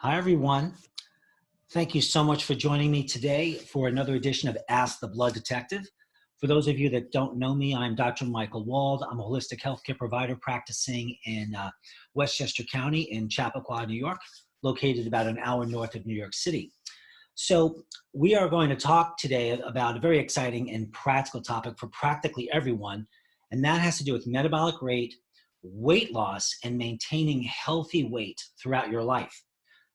Hi, everyone. Thank you so much for joining me today for another edition of Ask the Blood Detective. For those of you that don't know me, I'm Dr. Michael Wald. I'm a holistic healthcare provider practicing in Westchester County in Chappaqua, New York, located about an hour north of New York City. So we are going to talk today about a very exciting and practical topic for practically everyone, and that has to do with metabolic rate, weight loss, and maintaining healthy weight throughout your life.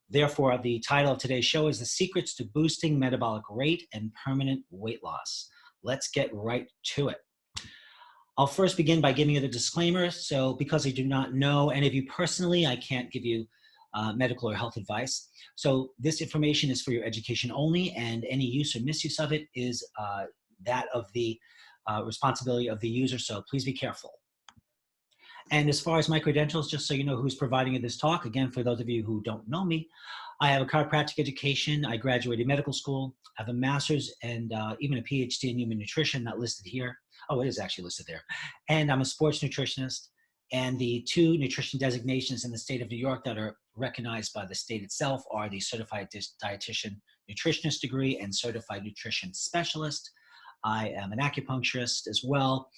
Therefore, the title of today's show is The Secrets to Boosting Metabolic Rate and Permanent Weight Loss. Let's get right to it. I'll first begin by giving you the disclaimer. So because I do not know any of you personally, I can't give you medical or health advice. So this information is for your education only, and any use or misuse of it is that of the responsibility of the user. So please be careful. And as far as my credentials, just so you know who's providing you this talk, again, for those of you who don't know me, I have a chiropractic education. I graduated medical school. I have a master's and even a PhD in human nutrition, not listed here. Oh, it is actually listed there. And I'm a sports nutritionist. And the two nutrition designations in the state of New York that are recognized by the state itself are the Certified Dietitian Nutritionist degree and Certified Nutrition Specialist. I am an acupuncturist as well.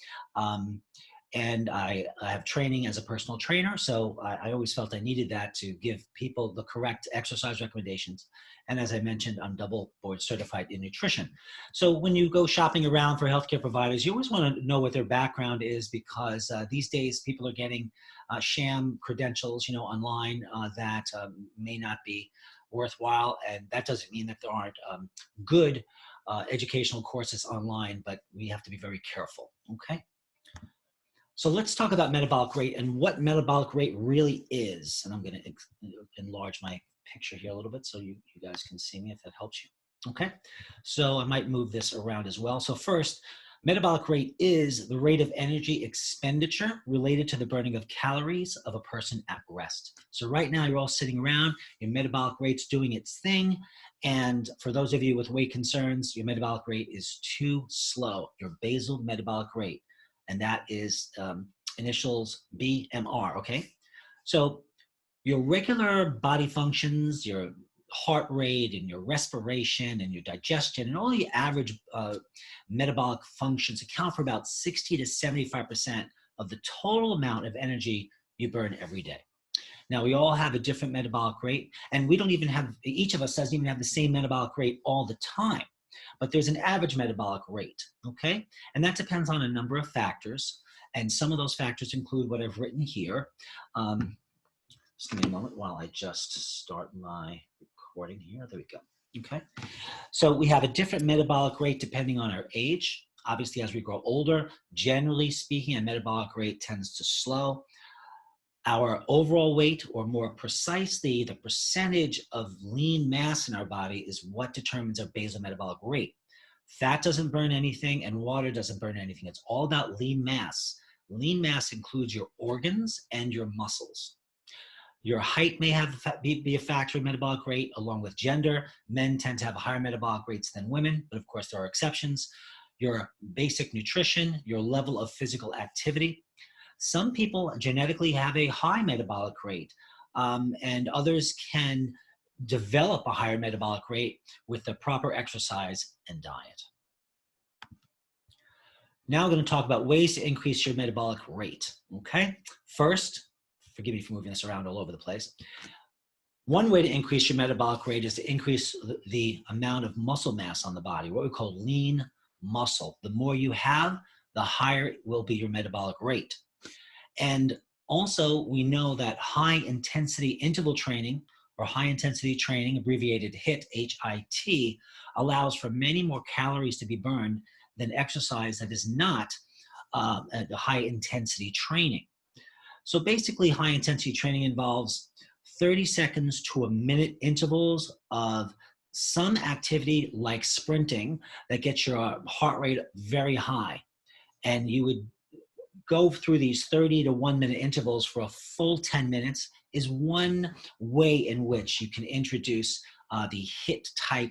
And I have training as a personal trainer, so I always felt I needed that to give people the correct exercise recommendations. And as I mentioned, I'm double board certified in nutrition. So when you go shopping around for healthcare providers, you always want to know what their background is, because these days people are getting sham credentials, online that may not be worthwhile. And that doesn't mean that there aren't good educational courses online, but we have to be very careful, okay? So let's talk about metabolic rate and what metabolic rate really is. And I'm going to enlarge my picture here a little bit so you guys can see me if that helps you. Okay, so I might move this around as well. So first, metabolic rate is the rate of energy expenditure related to the burning of calories of a person at rest. So right now you're all sitting around, your metabolic rate's doing its thing. And for those of you with weight concerns, your metabolic rate is too slow, your basal metabolic rate. And that is initials BMR, okay? So your regular body functions, your heart rate and your respiration and your digestion and all the average metabolic functions account for about 60 to 75% of the total amount of energy you burn every day. Now, we all have a different metabolic rate, and we don't even have, each of us doesn't even have the same metabolic rate all the time. But there's an average metabolic rate, okay? And that depends on a number of factors. And some of those factors include what I've written here. Just give me a moment while I just start my recording here. There we go, okay? So we have a different metabolic rate depending on our age. Obviously, as we grow older, generally speaking, a metabolic rate tends to slow. Our overall weight, or more precisely, the percentage of lean mass in our body, is what determines our basal metabolic rate. Fat doesn't burn anything and water doesn't burn anything. It's all about lean mass. Lean mass includes your organs and your muscles. Your height may be a factor in metabolic rate, along with gender. Men tend to have higher metabolic rates than women, but of course there are exceptions. Your basic nutrition, your level of physical activity. Some people genetically have a high metabolic rate, and others can develop a higher metabolic rate with the proper exercise and diet. Now we're going to talk about ways to increase your metabolic rate, okay? First, forgive me for moving this around all over the place. One way to increase your metabolic rate is to increase the amount of muscle mass on the body, what we call lean muscle. The more you have, the higher will be your metabolic rate. And also, we know that high-intensity interval training, or high-intensity training, abbreviated HIIT, H-I-T, allows for many more calories to be burned than exercise that is not high-intensity training. So basically, high-intensity training involves 30 seconds to a minute intervals of some activity like sprinting that gets your heart rate very high. And you would go through these 30 to 1 minute intervals for a full 10 minutes is one way in which you can introduce the HIIT type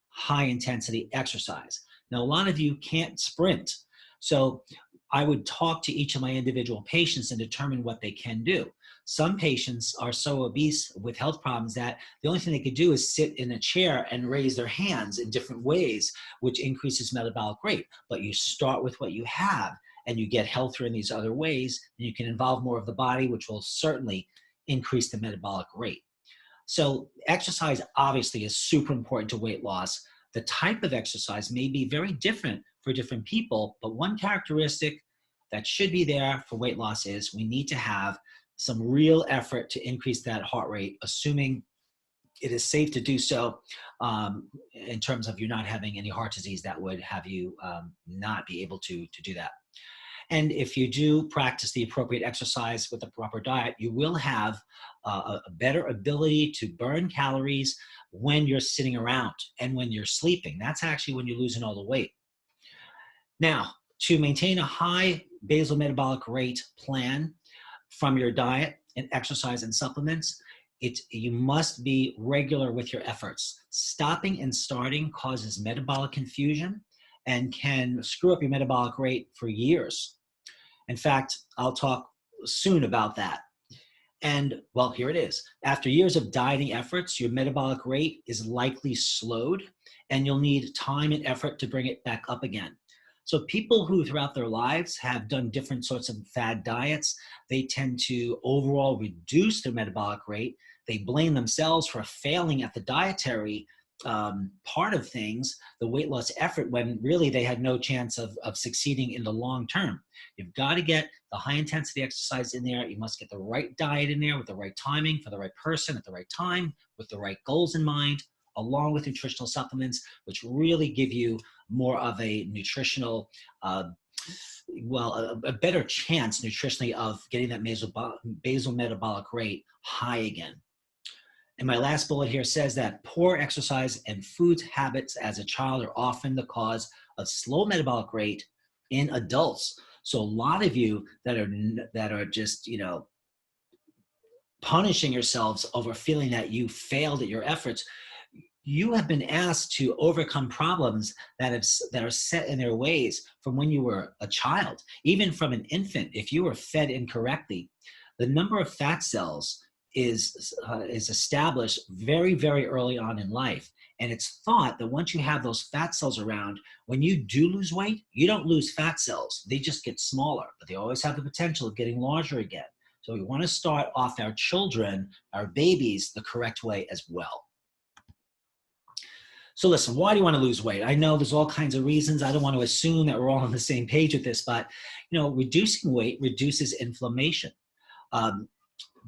high intensity exercise. Now, a lot of you can't sprint. So I would talk to each of my individual patients and determine what they can do. Some patients are so obese with health problems that the only thing they could do is sit in a chair and raise their hands in different ways, which increases metabolic rate. But you start with what you have and you get healthier in these other ways, and you can involve more of the body, which will certainly increase the metabolic rate. So exercise obviously is super important to weight loss. The type of exercise may be very different for different people, but one characteristic that should be there for weight loss is we need to have some real effort to increase that heart rate, assuming it is safe to do so, in terms of you not having any heart disease that would have you not be able to do that. And if you do practice the appropriate exercise with the proper diet, you will have a better ability to burn calories when you're sitting around and when you're sleeping. That's actually when you're losing all the weight. Now, to maintain a high basal metabolic rate plan from your diet and exercise and supplements, you must be regular with your efforts. Stopping and starting causes metabolic confusion and can screw up your metabolic rate for years. In fact, I'll talk soon about that. And well, here it is. After years of dieting efforts, your metabolic rate is likely slowed and you'll need time and effort to bring it back up again. So people who throughout their lives have done different sorts of fad diets, they tend to overall reduce their metabolic rate. They blame themselves for failing at the dietary part of things, the weight loss effort, when really they had no chance of succeeding in the long term. You've got to get the high intensity exercise in there. You must get the right diet in there with the right timing for the right person at the right time with the right goals in mind, along with nutritional supplements, which really give you more of a nutritional, a better chance nutritionally of getting that basal metabolic rate high again. And my last bullet here says that poor exercise and food habits as a child are often the cause of slow metabolic rate in adults. So a lot of you that are just, punishing yourselves over feeling that you failed at your efforts, you have been asked to overcome problems that are set in their ways from when you were a child, even from an infant. If you were fed incorrectly, the number of fat cells is established very, very early on in life. And it's thought that once you have those fat cells around, when you do lose weight, you don't lose fat cells. They just get smaller, but they always have the potential of getting larger again. So we want to start off our children, our babies, the correct way as well. So listen, why do you want to lose weight? I know there's all kinds of reasons. I don't want to assume that we're all on the same page with this, but reducing weight reduces inflammation.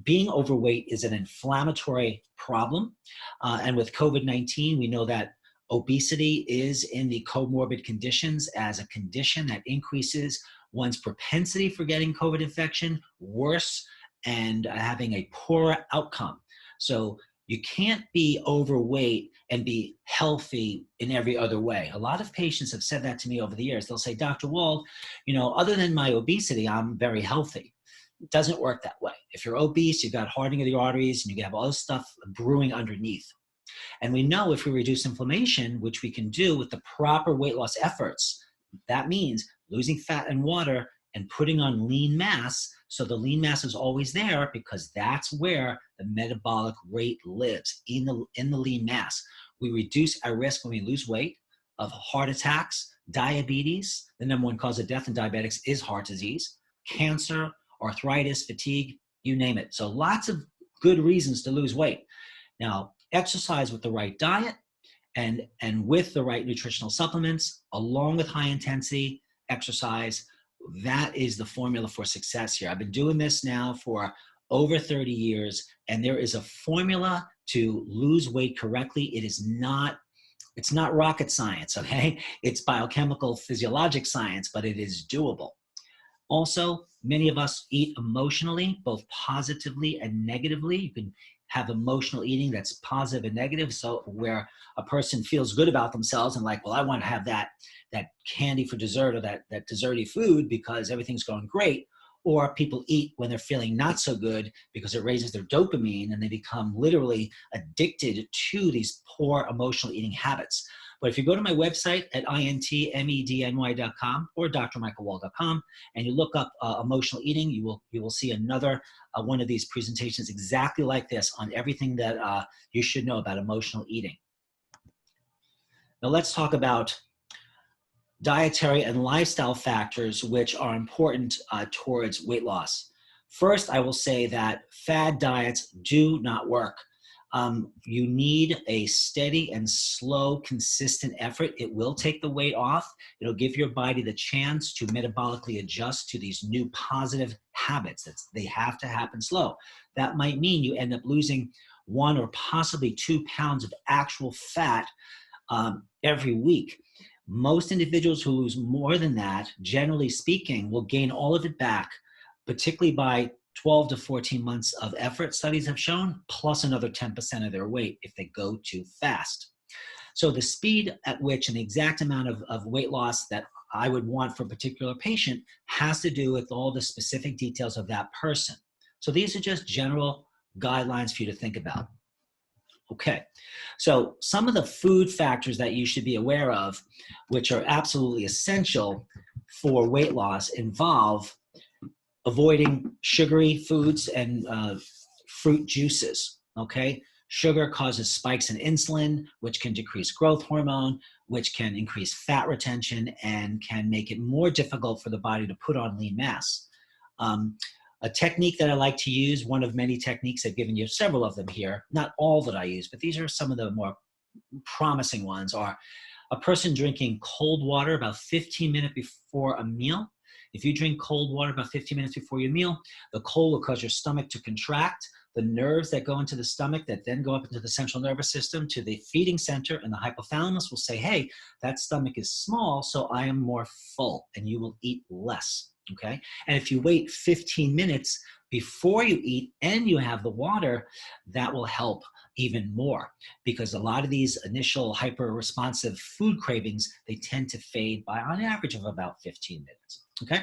Being overweight is an inflammatory problem. And with COVID-19, we know that obesity is in the comorbid conditions as a condition that increases one's propensity for getting COVID infection, worse, and having a poorer outcome. So you can't be overweight and be healthy in every other way. A lot of patients have said that to me over the years. They'll say, Dr. Wald, other than my obesity, I'm very healthy. It doesn't work that way. If you're obese, you've got hardening of the arteries and you have all this stuff brewing underneath. And we know if we reduce inflammation, which we can do with the proper weight loss efforts, that means losing fat and water and putting on lean mass. So the lean mass is always there because that's where the metabolic rate lives, in the lean mass. We reduce our risk when we lose weight of heart attacks, diabetes. The number one cause of death in diabetics is heart disease, cancer, arthritis, fatigue, you name it. So lots of good reasons to lose weight. Now, exercise with the right diet and with the right nutritional supplements, along with high intensity exercise, that is the formula for success here. I've been doing this now for over 30 years, and there is a formula to lose weight correctly. It's not rocket science, okay? It's biochemical, physiologic science, but it is doable. Also, many of us eat emotionally, both positively and negatively. You can have emotional eating that's positive and negative. So where a person feels good about themselves and like, well, I want to have that candy for dessert or that desserty food because everything's going great. Or people eat when they're feeling not so good because it raises their dopamine and they become literally addicted to these poor emotional eating habits. But if you go to my website at intmedny.com or drmichaelwald.com and you look up emotional eating, you will see another one of these presentations exactly like this on everything that you should know about emotional eating. Now let's talk about dietary and lifestyle factors which are important towards weight loss. First, I will say that fad diets do not work. You need a steady and slow, consistent effort. It will take the weight off. It'll give your body the chance to metabolically adjust to these new positive habits. They have to happen slow. That might mean you end up losing 1 or possibly 2 pounds of actual fat every week. Most individuals who lose more than that, generally speaking, will gain all of it back, particularly by 12 to 14 months of effort, studies have shown, plus another 10% of their weight if they go too fast. So the speed at which and the exact amount of weight loss that I would want for a particular patient has to do with all the specific details of that person. So these are just general guidelines for you to think about. Okay, so some of the food factors that you should be aware of, which are absolutely essential for weight loss, involve avoiding sugary foods and fruit juices, okay? Sugar causes spikes in insulin, which can decrease growth hormone, which can increase fat retention and can make it more difficult for the body to put on lean mass. A technique that I like to use, one of many techniques, I've given you several of them here, not all that I use, but these are some of the more promising ones, are a person drinking cold water about 15 minutes before a meal. If you drink cold water about 15 minutes before your meal, the cold will cause your stomach to contract. The nerves that go into the stomach that then go up into the central nervous system to the feeding center and the hypothalamus will say, hey, that stomach is small, so I am more full, and you will eat less. Okay, and if you wait 15 minutes before you eat and you have the water, that will help even more, because a lot of these initial hyper-responsive food cravings, they tend to fade by on average of about 15 minutes. Okay,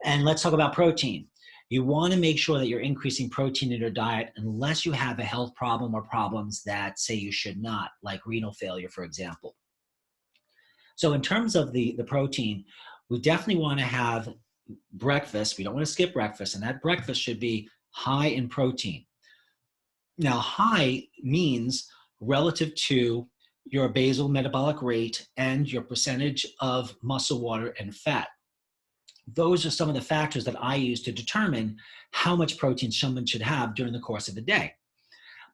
and let's talk about protein. You want to make sure that you're increasing protein in your diet unless you have a health problem or problems that say you should not, like renal failure, for example. So in terms of the protein, we definitely want to have breakfast. We don't want to skip breakfast, and that breakfast should be high in protein. Now, high means relative to your basal metabolic rate and your percentage of muscle water and fat. Those are some of the factors that I use to determine how much protein someone should have during the course of the day.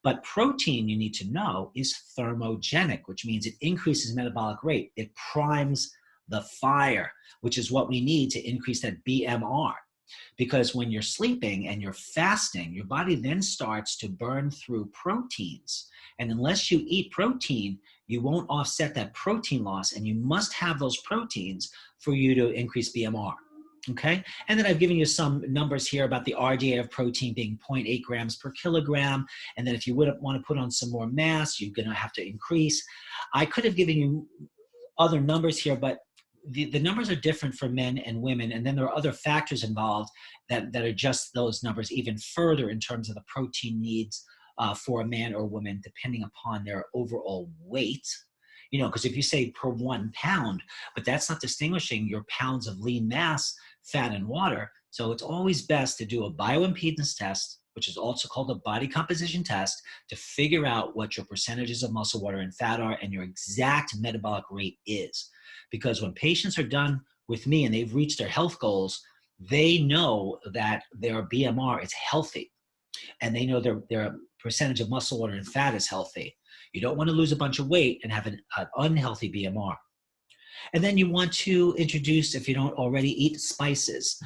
But protein, you need to know, is thermogenic, which means it increases metabolic rate. It primes the fire, which is what we need to increase that BMR. Because when you're sleeping and you're fasting, your body then starts to burn through proteins. And unless you eat protein, you won't offset that protein loss, and you must have those proteins for you to increase BMR. Okay, and then I've given you some numbers here about the RDA of protein being 0.8 grams per kilogram. And then if you would want to put on some more mass, you're going to have to increase. I could have given you other numbers here, but the numbers are different for men and women. And then there are other factors involved that adjust those numbers even further in terms of the protein needs for a man or woman, depending upon their overall weight. You know, because if you say per 1 pound, but that's not distinguishing your pounds of lean mass, fat, and water. So it's always best to do a bioimpedance test, which is also called a body composition test, to figure out what your percentages of muscle, water, and fat are and your exact metabolic rate is. Because when patients are done with me and they've reached their health goals, they know that their BMR is healthy, and they know their percentage of muscle, water, and fat is healthy. You don't want to lose a bunch of weight and have an unhealthy BMR. And then you want to introduce, if you don't already eat, spices.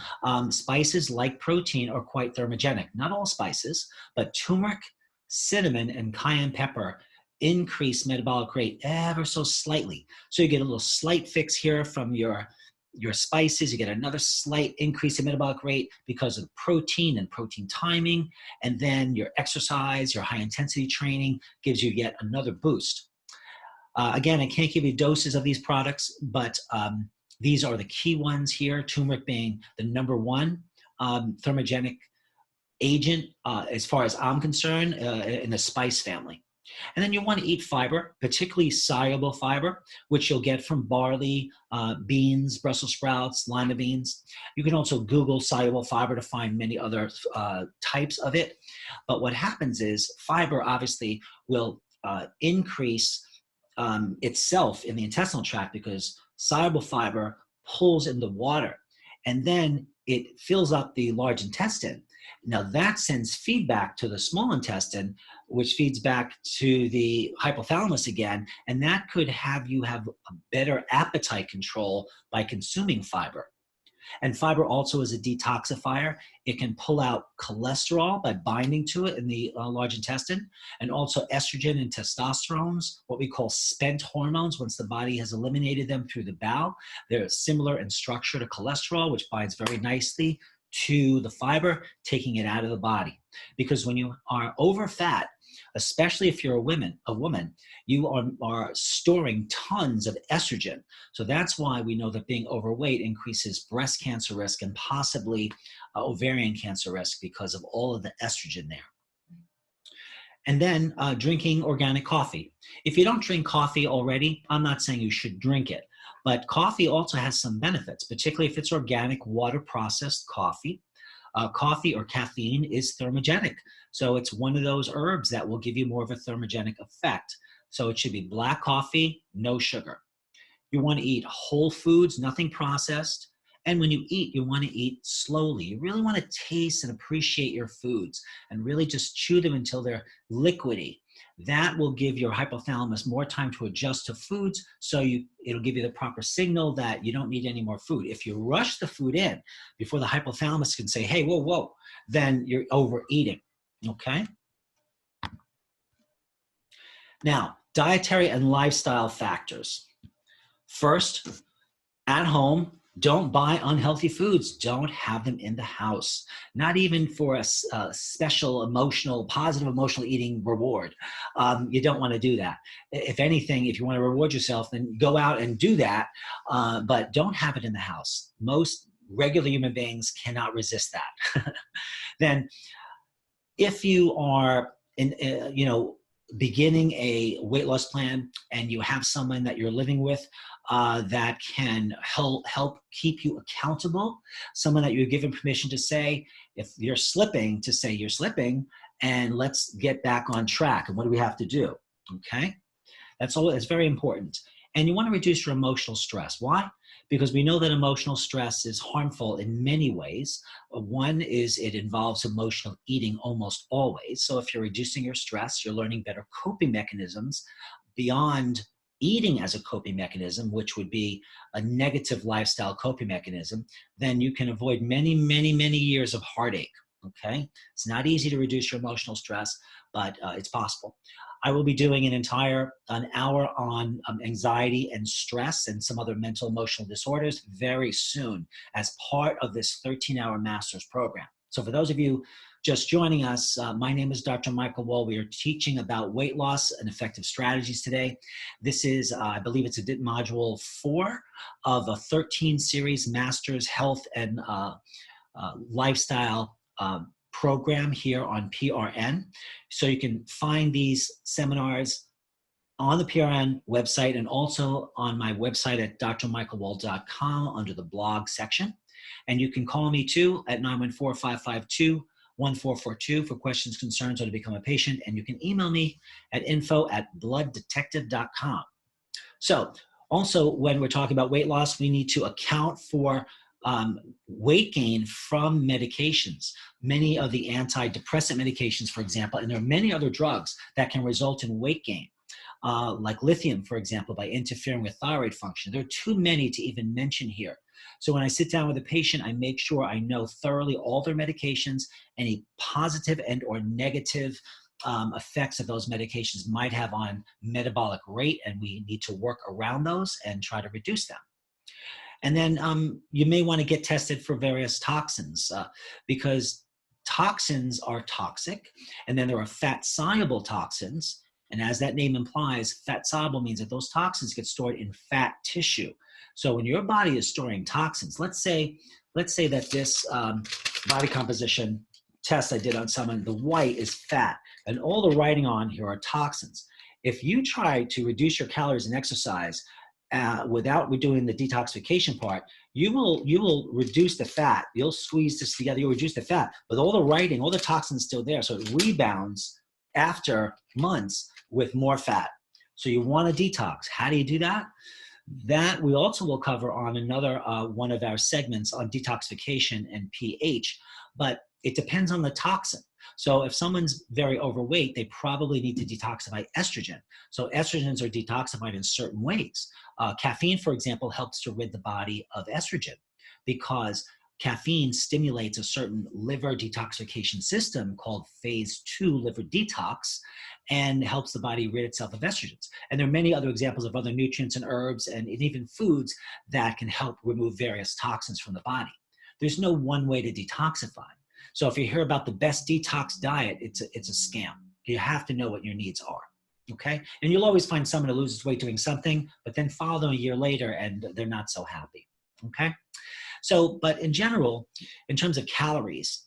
Spices, like protein, are quite thermogenic. Not all spices, but turmeric, cinnamon, and cayenne pepper increase metabolic rate ever so slightly. So you get a little slight fix here from your spices. You get another slight increase in metabolic rate because of protein and protein timing. And then your exercise, your high intensity training gives you yet another boost. Again, I can't give you doses of these products, but these are the key ones here, turmeric being the #1 thermogenic agent as far as I'm concerned in the spice family. And then you want to eat fiber, particularly soluble fiber, which you'll get from barley, beans, Brussels sprouts, lima beans. You can also Google soluble fiber to find many other types of it. But what happens is fiber obviously will increase itself in the intestinal tract because soluble fiber pulls in the water and then it fills up the large intestine. Now that sends feedback to the small intestine, which feeds back to the hypothalamus again, and that could have you have a better appetite control by consuming fiber. And fiber also is a detoxifier. It can pull out cholesterol by binding to it in the large intestine, and also estrogen and testosterones, what we call spent hormones. Once the body has eliminated them through the bowel, they're similar in structure to cholesterol, which binds very nicely to the fiber, taking it out of the body. Because when you are over fat, especially if you're a woman, you are storing tons of estrogen. So that's why we know that being overweight increases breast cancer risk and possibly ovarian cancer risk because of all of the estrogen there. And then drinking organic coffee. If you don't drink coffee already, I'm not saying you should drink it, but coffee also has some benefits, particularly if it's organic, water-processed coffee. Coffee or caffeine is thermogenic. So it's one of those herbs that will give you more of a thermogenic effect. So it should be black coffee, no sugar. You want to eat whole foods, nothing processed. And when you eat, you want to eat slowly. You really want to taste and appreciate your foods and really just chew them until they're liquidy. That will give your hypothalamus more time to adjust to foods, so it'll give you the proper signal that you don't need any more food. If you rush the food in before the hypothalamus can say, hey, whoa, whoa, then you're overeating, okay? Now, dietary and lifestyle factors. First, at home, don't buy unhealthy foods. Don't have them in the house. Not even for a special positive emotional eating reward. You don't want to do that. If anything, if you want to reward yourself, then go out and do that. But don't have it in the house. Most regular human beings cannot resist that. Then if you are beginning a weight loss plan and you have someone that you're living with that can help keep you accountable, someone that you're given permission to say, if you're slipping, to say you're slipping, and let's get back on track. And what do we have to do? Okay? That's very important. And you want to reduce your emotional stress. Why? Because we know that emotional stress is harmful in many ways. One is it involves emotional eating almost always. So if you're reducing your stress, you're learning better coping mechanisms beyond eating as a coping mechanism, which would be a negative lifestyle coping mechanism, then you can avoid many, many, many years of heartache, okay? It's not easy to reduce your emotional stress, but it's possible. I will be doing an hour on anxiety and stress and some other mental emotional disorders very soon as part of this 13-hour master's program. So for those of you just joining us, my name is Dr. Michael Wall. We are teaching about weight loss and effective strategies today. This is, I believe it's module 4 of a 13 series master's health and lifestyle program here on PRN. So you can find these seminars on the PRN website and also on my website at drmichaelwall.com under the blog section. And you can call me too at 914-552-1442 for questions, concerns, or to become a patient. And you can email me at info@blooddetective.com. So also when we're talking about weight loss, we need to account for weight gain from medications. Many of the antidepressant medications, for example, and there are many other drugs that can result in weight gain, like lithium, for example, by interfering with thyroid function. There are too many to even mention here. So when I sit down with a patient, I make sure I know thoroughly all their medications, any positive and or negative effects that those medications might have on metabolic rate, and we need to work around those and try to reduce them. And then you may want to get tested for various toxins because toxins are toxic. And then there are fat-soluble toxins. And as that name implies, fat-soluble means that those toxins get stored in fat tissue. So when your body is storing toxins, let's say that this body composition test I did on someone, the white is fat, and all the writing on here are toxins. If you try to reduce your calories and exercise without doing the detoxification part, you will reduce the fat. You'll squeeze this together. You'll reduce the fat, but all the writing, all the toxins still there, so it rebounds after months with more fat. So you want to detox. How do you do that? That we also will cover on another one of our segments on detoxification and pH, but it depends on the toxin. So if someone's very overweight, they probably need to detoxify estrogen. So estrogens are detoxified in certain ways. Caffeine, for example, helps to rid the body of estrogen because caffeine stimulates a certain liver detoxification system called phase 2 liver detox and helps the body rid itself of estrogens. And there are many other examples of other nutrients and herbs and even foods that can help remove various toxins from the body. There's no one way to detoxify. So if you hear about the best detox diet, it's a scam. You have to know what your needs are, okay? And you'll always find someone who loses weight doing something, but then follow them a year later and they're not so happy, okay? So, but in general, in terms of calories,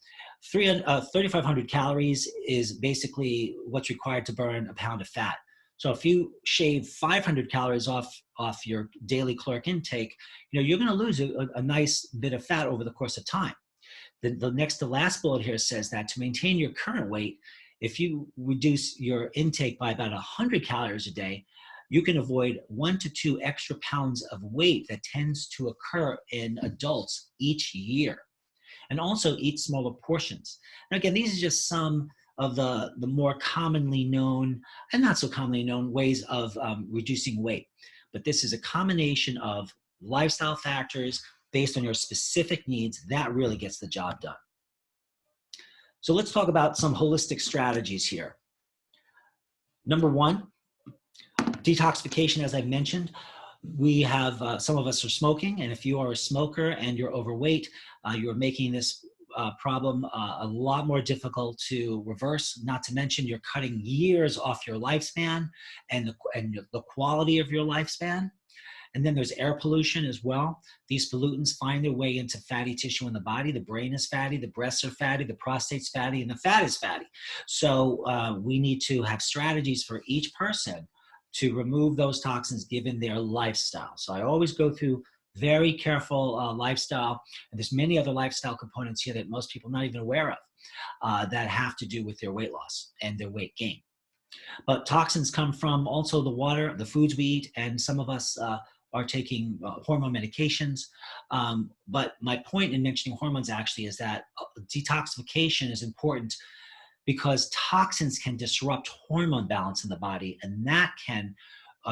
3,500 calories is basically what's required to burn a pound of fat. So if you shave 500 calories off your daily caloric intake, you're going to lose a nice bit of fat over the course of time. The next to last bullet here says that to maintain your current weight, if you reduce your intake by about 100 calories a day, you can avoid 1 to 2 extra pounds of weight that tends to occur in adults each year. And also eat smaller portions. Now again, these are just some of the more commonly known and not so commonly known ways of reducing weight. But this is a combination of lifestyle factors based on your specific needs that really gets the job done. So let's talk about some holistic strategies here. Number one, detoxification, as I mentioned. We have, some of us are smoking, and if you are a smoker and you're overweight, you're making this problem a lot more difficult to reverse, not to mention you're cutting years off your lifespan and the quality of your lifespan. And then there's air pollution as well. These pollutants find their way into fatty tissue in the body. The brain is fatty, the breasts are fatty, the prostate's fatty, and the fat is fatty. So we need to have strategies for each person to remove those toxins given their lifestyle. So I always go through very careful lifestyle, and there's many other lifestyle components here that most people are not even aware of that have to do with their weight loss and their weight gain. But toxins come from also the water, the foods we eat, and some of us are taking hormone medications. But my point in mentioning hormones actually is that detoxification is important because toxins can disrupt hormone balance in the body, and that can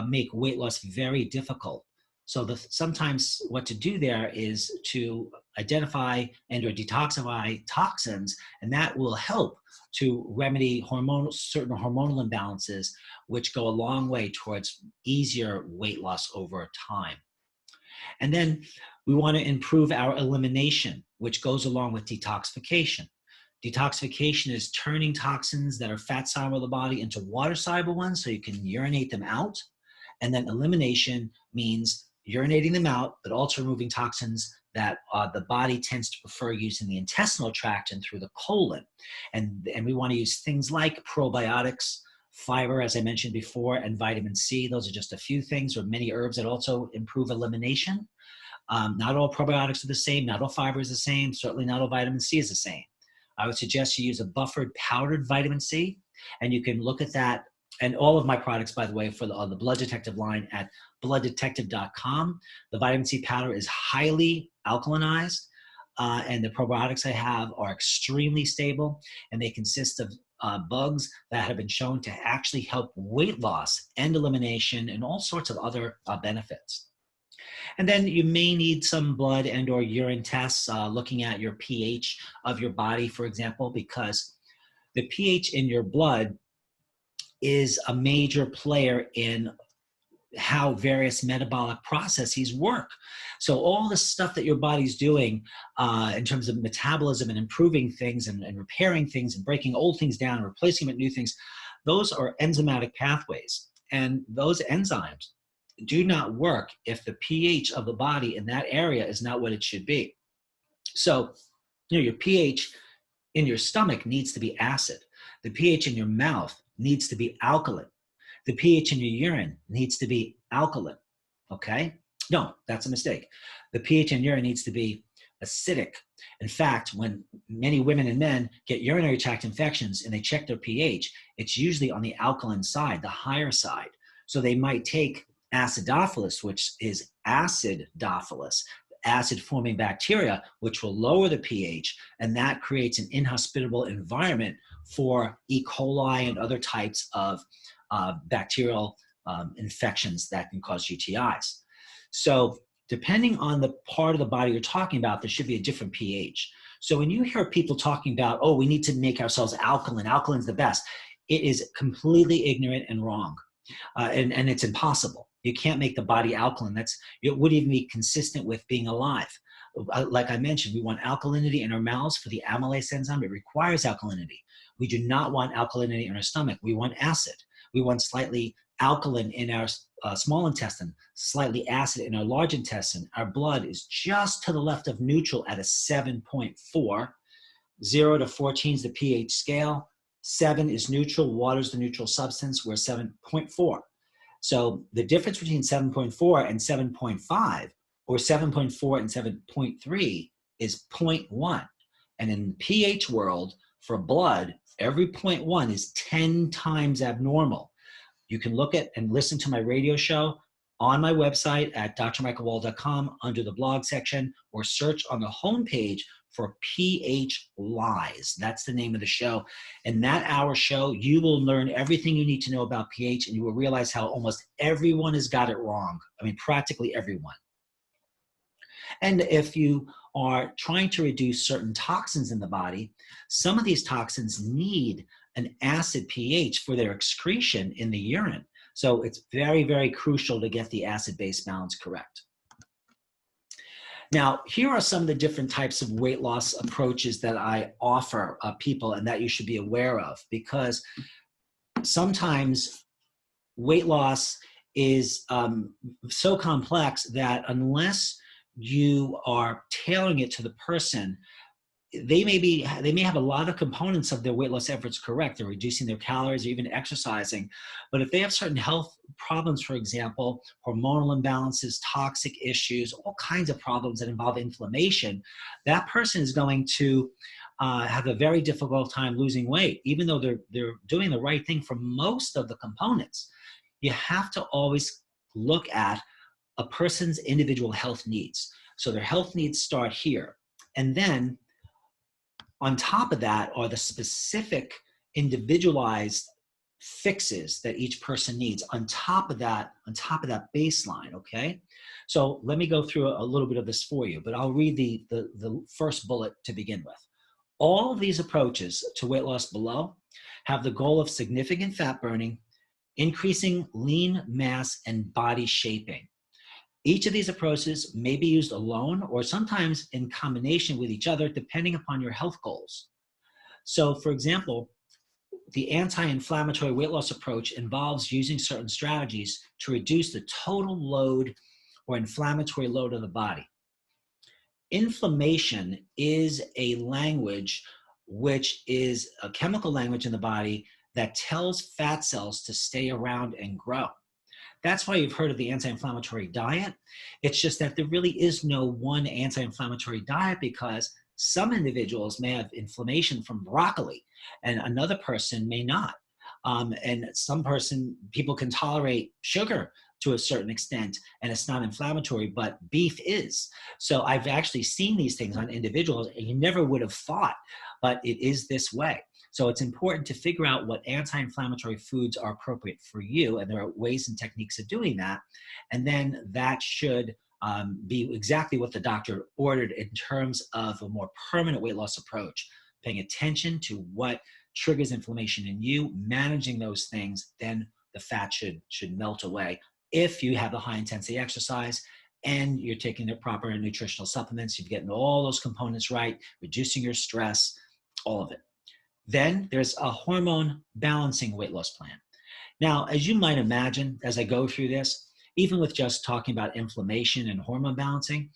make weight loss very difficult. So sometimes what to do there is to identify and or detoxify toxins, and that will help to remedy certain hormonal imbalances, which go a long way towards easier weight loss over time. And then we want to improve our elimination, which goes along with detoxification. Detoxification is turning toxins that are fat soluble in the body into water soluble ones so you can urinate them out. And then elimination means urinating them out, but also removing toxins that the body tends to prefer using the intestinal tract and through the colon. And we want to use things like probiotics, fiber, as I mentioned before, and vitamin C. Those are just a few things, or many herbs that also improve elimination. Not all probiotics are the same. Not all fiber is the same. Certainly not all vitamin C is the same. I would suggest you use a buffered powdered vitamin C, and you can look at that. And all of my products, by the way, for the Blood Detective line at blooddetective.com. The vitamin C powder is highly alkalinized, and the probiotics I have are extremely stable, and they consist of bugs that have been shown to actually help weight loss and elimination and all sorts of other benefits. And then you may need some blood and or urine tests looking at your pH of your body, for example, because the pH in your blood is a major player in how various metabolic processes work. So all the stuff that your body's doing in terms of metabolism and improving things and repairing things and breaking old things down and replacing them with new things, those are enzymatic pathways. And those enzymes do not work if the pH of the body in that area is not what it should be. So, your pH in your stomach needs to be acid. The pH in your mouth needs to be alkaline. The pH in your urine needs to be alkaline, okay? No, that's a mistake. The pH in urine needs to be acidic. In fact, when many women and men get urinary tract infections and they check their pH, it's usually on the alkaline side, the higher side. So they might take acidophilus, which is acidophilus, acid-forming bacteria, which will lower the pH, and that creates an inhospitable environment for E. coli and other types of bacterial infections that can cause UTIs. So depending on the part of the body you're talking about, there should be a different pH. So when you hear people talking about, oh, we need to make ourselves alkaline, alkaline's the best, it is completely ignorant and wrong. And it's impossible. You can't make the body alkaline. It wouldn't even be consistent with being alive. Like I mentioned, we want alkalinity in our mouths for the amylase enzyme. It requires alkalinity. We do not want alkalinity in our stomach. We want acid. We want slightly alkaline in our small intestine, slightly acid in our large intestine. Our blood is just to the left of neutral at a 7.4. 0 to 14 is the pH scale. 7 is neutral. Water is the neutral substance. We're 7.4. So the difference between 7.4 and 7.5, or 7.4 and 7.3, is 0.1. And in the pH world, for blood, every 0.1 is 10 times abnormal. You can look at and listen to my radio show on my website at drmichaelwald.com under the blog section, or search on the homepage for pH Lies. That's the name of the show. In that hour show, you will learn everything you need to know about pH, and you will realize how almost everyone has got it wrong. I mean, practically everyone. And if you are trying to reduce certain toxins in the body, some of these toxins need an acid pH for their excretion in the urine. So it's very, very crucial to get the acid-base balance correct. Now, here are some of the different types of weight loss approaches that I offer people and that you should be aware of, because sometimes weight loss is so complex that unless you are tailoring it to the person, they may have a lot of components of their weight loss efforts correct. They're reducing their calories or even exercising. But if they have certain health problems, for example, hormonal imbalances, toxic issues, all kinds of problems that involve inflammation, that person is going to have a very difficult time losing weight, even though they're doing the right thing for most of the components. You have to always look at a person's individual health needs. So their health needs start here. And then on top of that are the specific individualized fixes that each person needs on top of that baseline, okay? So let me go through a little bit of this for you, but I'll read the first bullet to begin with. All of these approaches to weight loss below have the goal of significant fat burning, increasing lean mass, and body shaping. Each of these approaches may be used alone or sometimes in combination with each other, depending upon your health goals. So, for example, the anti-inflammatory weight loss approach involves using certain strategies to reduce the total load or inflammatory load of the body. Inflammation is a language which is a chemical language in the body that tells fat cells to stay around and grow. That's why you've heard of the anti-inflammatory diet. It's just that there really is no one anti-inflammatory diet, because some individuals may have inflammation from broccoli and another person may not. And people can tolerate sugar to a certain extent and it's not inflammatory, but beef is. So I've actually seen these things on individuals and you never would have thought, but it is this way. So it's important to figure out what anti-inflammatory foods are appropriate for you, and there are ways and techniques of doing that. And then that should be exactly what the doctor ordered in terms of a more permanent weight loss approach, paying attention to what triggers inflammation in you, managing those things, then the fat should melt away. If you have a high intensity exercise and you're taking the proper nutritional supplements, you're getting all those components right, reducing your stress, all of it. Then there's a hormone balancing weight loss plan. Now, as you might imagine, as I go through this, even with just talking about inflammation and hormone balancing,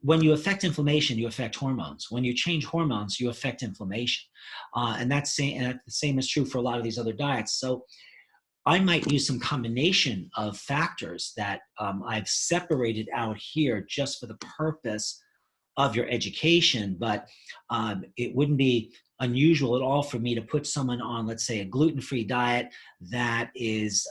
when you affect inflammation, you affect hormones. When you change hormones, you affect inflammation. And the same is true for a lot of these other diets. So I might use some combination of factors that I've separated out here just for the purpose of your education, but it wouldn't be unusual at all for me to put someone on, let's say, a gluten-free diet that is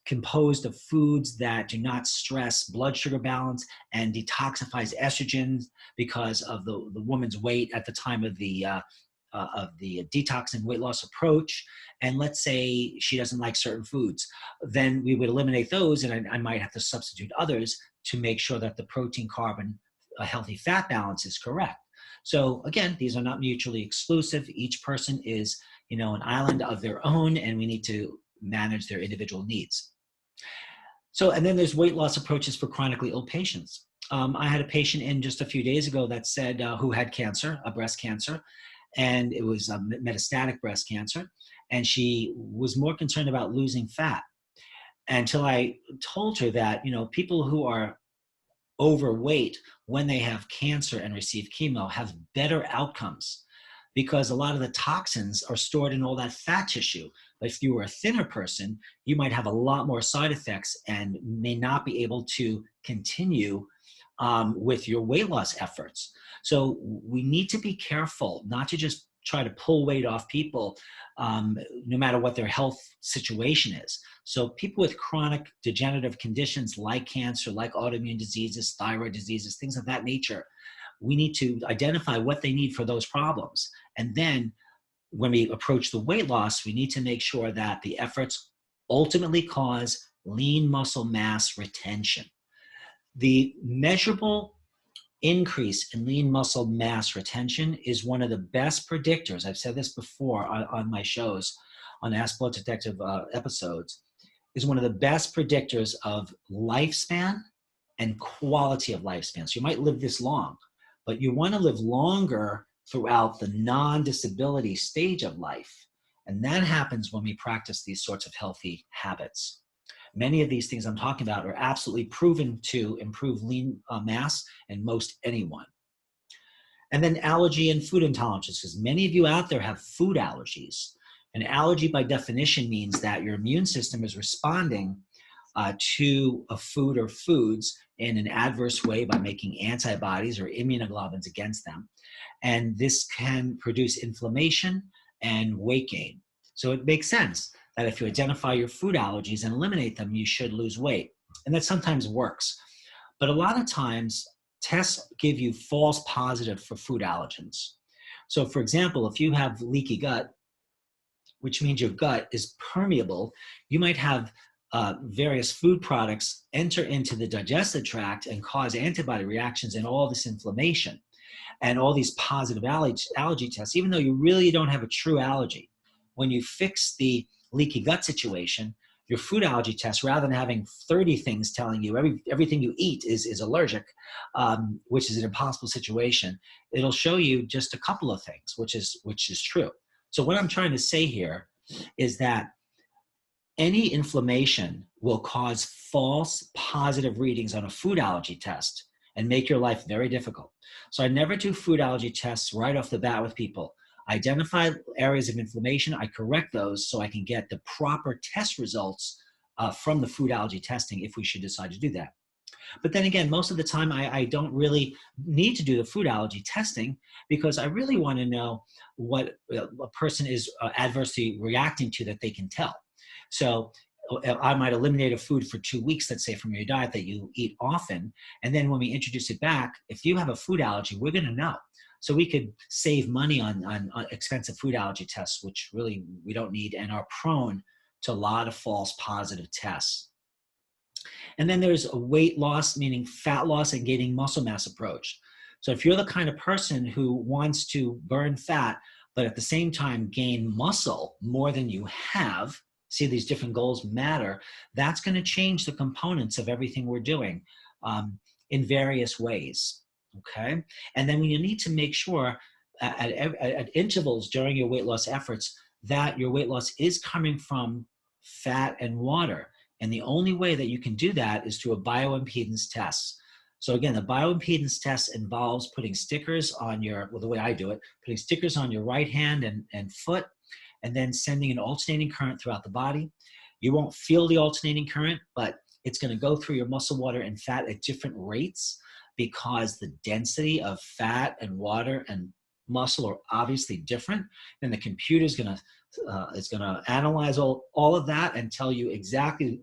composed of foods that do not stress blood sugar balance and detoxifies estrogens because of the woman's weight at the time of the detox and weight loss approach. And let's say she doesn't like certain foods, then we would eliminate those, and I might have to substitute others to make sure that the protein, carb, and a healthy fat balance is correct. So again, these are not mutually exclusive. Each person is, an island of their own, and we need to manage their individual needs. So, and then there's weight loss approaches for chronically ill patients. I had a patient in just a few days ago that said who had cancer, a breast cancer, and it was metastatic breast cancer, and she was more concerned about losing fat until I told her that, people who are overweight when they have cancer and receive chemo have better outcomes because a lot of the toxins are stored in all that fat tissue. But if you were a thinner person, you might have a lot more side effects and may not be able to continue with your weight loss efforts. So we need to be careful not to just try to pull weight off people, no matter what their health situation is. So people with chronic degenerative conditions like cancer, like autoimmune diseases, thyroid diseases, things of that nature, we need to identify what they need for those problems. And then when we approach the weight loss, we need to make sure that the efforts ultimately cause lean muscle mass retention. The measurable increase in lean muscle mass retention is one of the best predictors. I've said this before on my shows, on Ask Blood Detective episodes, is one of the best predictors of lifespan and quality of lifespan. So you might live this long, but you want to live longer throughout the non-disability stage of life. And that happens when we practice these sorts of healthy habits. Many of these things I'm talking about are absolutely proven to improve lean mass in most anyone. And then allergy and food intolerances, because many of you out there have food allergies. An allergy by definition means that your immune system is responding to a food or foods in an adverse way by making antibodies or immunoglobulins against them. And this can produce inflammation and weight gain. So it makes sense that if you identify your food allergies and eliminate them, you should lose weight. And that sometimes works. But a lot of times, tests give you false positive for food allergens. So for example, if you have leaky gut, which means your gut is permeable, you might have various food products enter into the digestive tract and cause antibody reactions and all this inflammation and all these positive allergy tests, even though you really don't have a true allergy. When you fix the leaky gut situation, your food allergy test, rather than having 30 things telling you everything you eat is allergic, which is an impossible situation, it'll show you just a couple of things, which is true. So what I'm trying to say here is that any inflammation will cause false positive readings on a food allergy test and make your life very difficult. So I never do food allergy tests right off the bat with people. I identify areas of inflammation, I correct those so I can get the proper test results from the food allergy testing if we should decide to do that. But then again, most of the time I don't really need to do the food allergy testing because I really want to know what a person is adversely reacting to that they can tell. So I might eliminate a food for 2 weeks, let's say, from your diet that you eat often. And then when we introduce it back, if you have a food allergy, we're going to know. So we could save money on expensive food allergy tests, which really we don't need and are prone to a lot of false positive tests. And then there's a weight loss, meaning fat loss and gaining muscle mass approach. So if you're the kind of person who wants to burn fat, but at the same time gain muscle more than you have, see these different goals matter, that's going to change the components of everything we're doing in various ways, okay? And then you need to make sure at intervals during your weight loss efforts that your weight loss is coming from fat and water. And the only way that you can do that is through a bioimpedance test. So again, the bioimpedance test involves putting stickers on your, well, the way I do it, putting stickers on your right hand and foot, and then sending an alternating current throughout the body. You won't feel the alternating current, but it's going to go through your muscle, water, and fat at different rates because the density of fat and water and muscle are obviously different. And the computer is going to analyze all of that and tell you exactly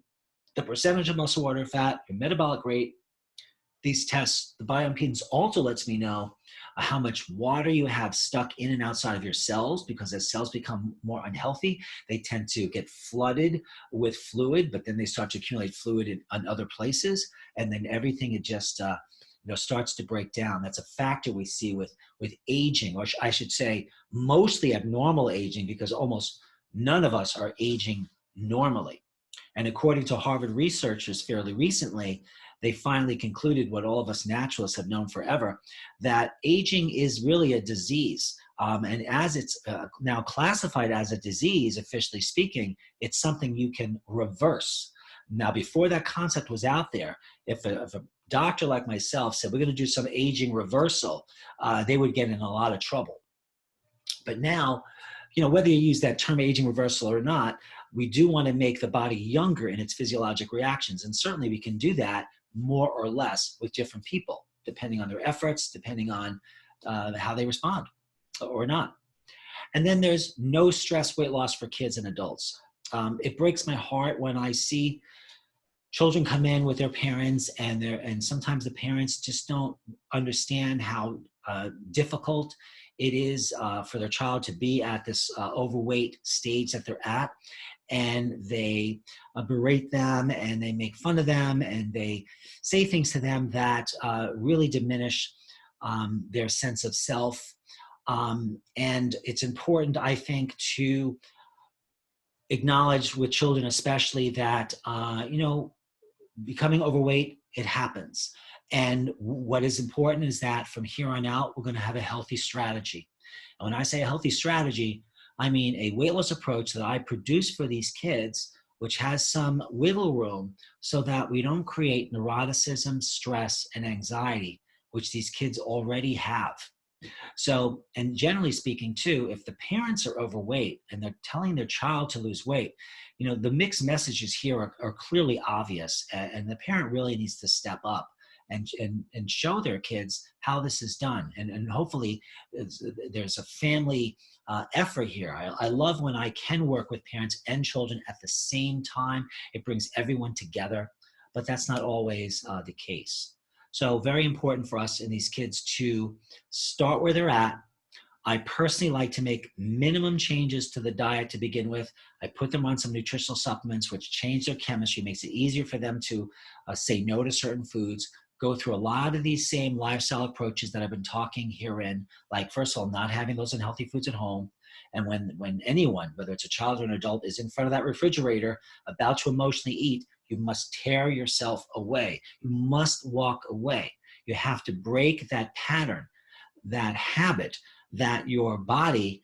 the percentage of muscle, water, fat, your metabolic rate. These tests, the bioimpedance also lets me know how much water you have stuck in and outside of your cells, because as cells become more unhealthy, they tend to get flooded with fluid, but then they start to accumulate fluid in other places, and then everything, it just starts to break down. That's a factor we see with aging, or I should say mostly abnormal aging, because almost none of us are aging normally. And according to Harvard researchers fairly recently, they finally concluded what all of us naturalists have known forever, that aging is really a disease. And as it's now classified as a disease, officially speaking, it's something you can reverse. Now, before that concept was out there, if a doctor like myself said, we're going to do some aging reversal, they would get in a lot of trouble. But now, whether you use that term aging reversal or not, we do want to make the body younger in its physiologic reactions. And certainly we can do that more or less with different people, depending on their efforts, depending on how they respond or not. And then there's no stress weight loss for kids and adults. It breaks my heart when I see children come in with their parents, and sometimes the parents just don't understand how difficult it is for their child to be at this overweight stage that they're at. And they berate them, and they make fun of them, and they say things to them that really diminish their sense of self. And it's important, I think, to acknowledge with children especially that, becoming overweight, it happens. And what is important is that from here on out, we're going to have a healthy strategy. And when I say a healthy strategy, I mean a weight loss approach that I produce for these kids, which has some wiggle room so that we don't create neuroticism, stress, and anxiety, which these kids already have. So, and generally speaking too, if the parents are overweight and they're telling their child to lose weight, the mixed messages here are clearly obvious, and the parent really needs to step up and show their kids how this is done. And hopefully there's a family effort here. I love when I can work with parents and children at the same time. It brings everyone together, but that's not always the case. So very important for us in these kids to start where they're at. I personally like to make minimum changes to the diet to begin with. I put them on some nutritional supplements, which change their chemistry, makes it easier for them to say no to certain foods, go through a lot of these same lifestyle approaches that I've been talking herein, like, first of all, not having those unhealthy foods at home. And when anyone, whether it's a child or an adult, is in front of that refrigerator about to emotionally eat, you must tear yourself away. You must walk away. You have to break that pattern, that habit that your body,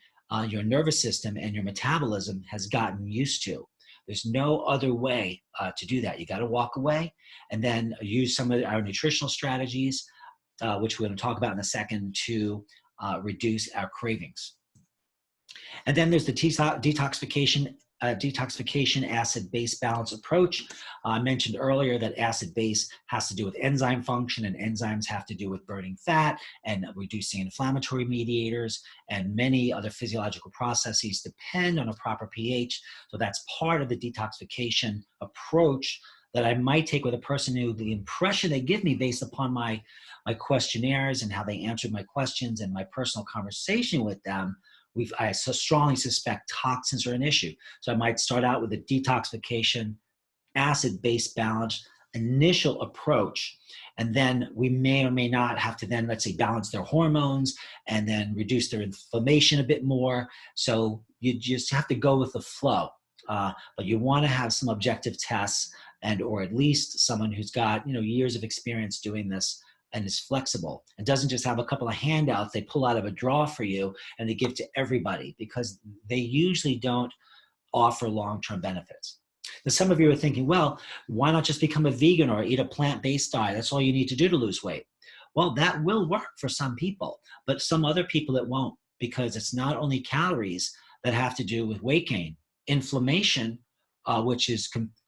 your nervous system, and your metabolism has gotten used to. There's no other way to do that. You got to walk away, and then use some of our nutritional strategies, which we're going to talk about in a second, to reduce our cravings. And then there's the detoxification acid-base balance approach. I mentioned earlier that acid-base has to do with enzyme function, and enzymes have to do with burning fat and reducing inflammatory mediators, and many other physiological processes depend on a proper pH. So that's part of the detoxification approach that I might take with a person who, the impression they give me based upon my questionnaires and how they answered my questions and my personal conversation with them, I so strongly suspect toxins are an issue. So I might start out with a detoxification, acid-base balance initial approach. And then we may or may not have to then, let's say, balance their hormones and then reduce their inflammation a bit more. So you just have to go with the flow. But you want to have some objective tests, and or at least someone who's got years of experience doing this and is flexible and doesn't just have a couple of handouts they pull out of a drawer for you and they give to everybody, because they usually don't offer long-term benefits. Now, some of you are thinking, well, why not just become a vegan or eat a plant-based diet? That's all you need to do to lose weight. Well, that will work for some people, but some other people it won't, because it's not only calories that have to do with weight gain. Inflammation, which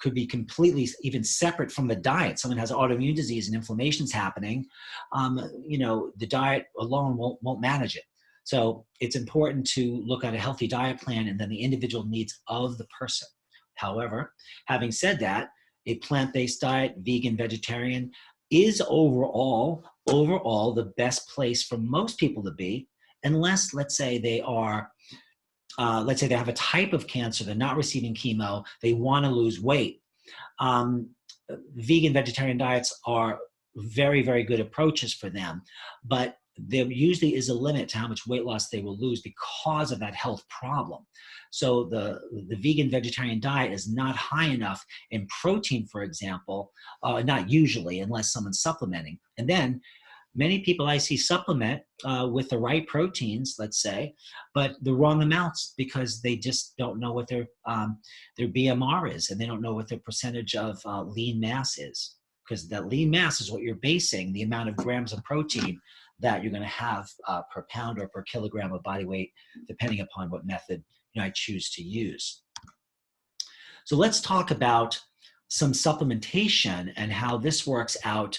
could be completely even separate from the diet. Someone has autoimmune disease and inflammation's happening, the diet alone won't manage it. So it's important to look at a healthy diet plan and then the individual needs of the person. However, having said that, a plant-based diet, vegan, vegetarian, is overall the best place for most people to be, unless, let's say they have a type of cancer, they're not receiving chemo, they want to lose weight. Vegan, vegetarian diets are very, very good approaches for them, but there usually is a limit to how much weight loss they will lose because of that health problem. So the vegan vegetarian diet is not high enough in protein, for example, not usually, unless someone's supplementing. And then many people I see supplement with the right proteins, let's say, but the wrong amounts, because they just don't know what their BMR is, and they don't know what their percentage of lean mass is, because that lean mass is what you're basing the amount of grams of protein that you're going to have per pound or per kilogram of body weight, depending upon what method I choose to use. So let's talk about some supplementation and how this works out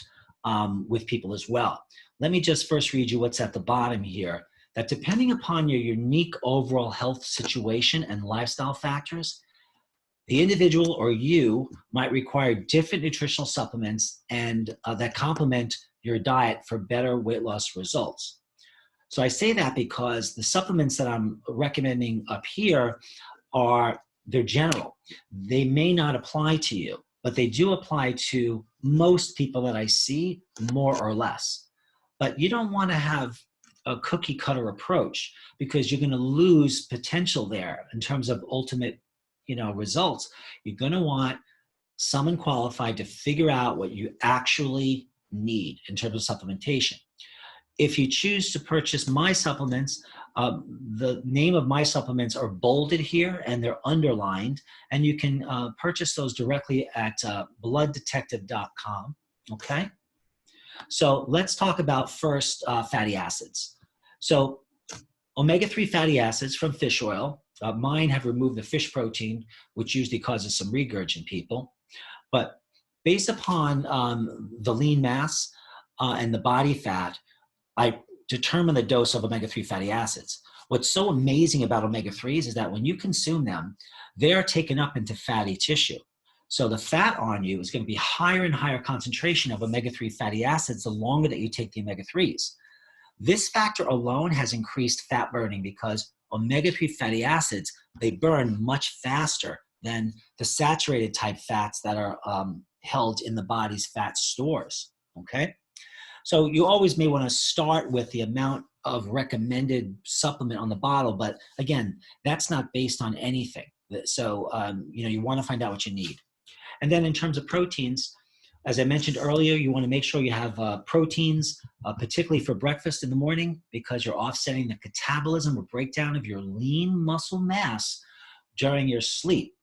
with people as well. Let me just first read you what's at the bottom here, that depending upon your unique overall health situation and lifestyle factors, the individual or you might require different nutritional supplements and that complement your diet for better weight loss results. So I say that because the supplements that I'm recommending up here they're general. They may not apply to you, but they do apply to most people that I see, more or less. But you don't want to have a cookie cutter approach, because you're going to lose potential there in terms of ultimate results. You're going to want someone qualified to figure out what you actually need in terms of supplementation. If you choose to purchase my supplements, the name of my supplements are bolded here and they're underlined, and you can purchase those directly at blooddetective.com. Okay? So let's talk about first fatty acids. So omega-3 fatty acids from fish oil. Mine have removed the fish protein, which usually causes some regurg in people. But based upon the lean mass and the body fat, I determine the dose of omega-3 fatty acids. What's so amazing about omega-3s is that when you consume them, they're taken up into fatty tissue. So the fat on you is going to be higher and higher concentration of omega-3 fatty acids the longer that you take the omega-3s. This factor alone has increased fat burning, because omega-3 fatty acids, they burn much faster than the saturated type fats that are held in the body's fat stores, okay? So you always may want to start with the amount of recommended supplement on the bottle, but again, that's not based on anything. So, you want to find out what you need. And then in terms of proteins, as I mentioned earlier, you want to make sure you have proteins, particularly for breakfast in the morning, because you're offsetting the catabolism or breakdown of your lean muscle mass during your sleep.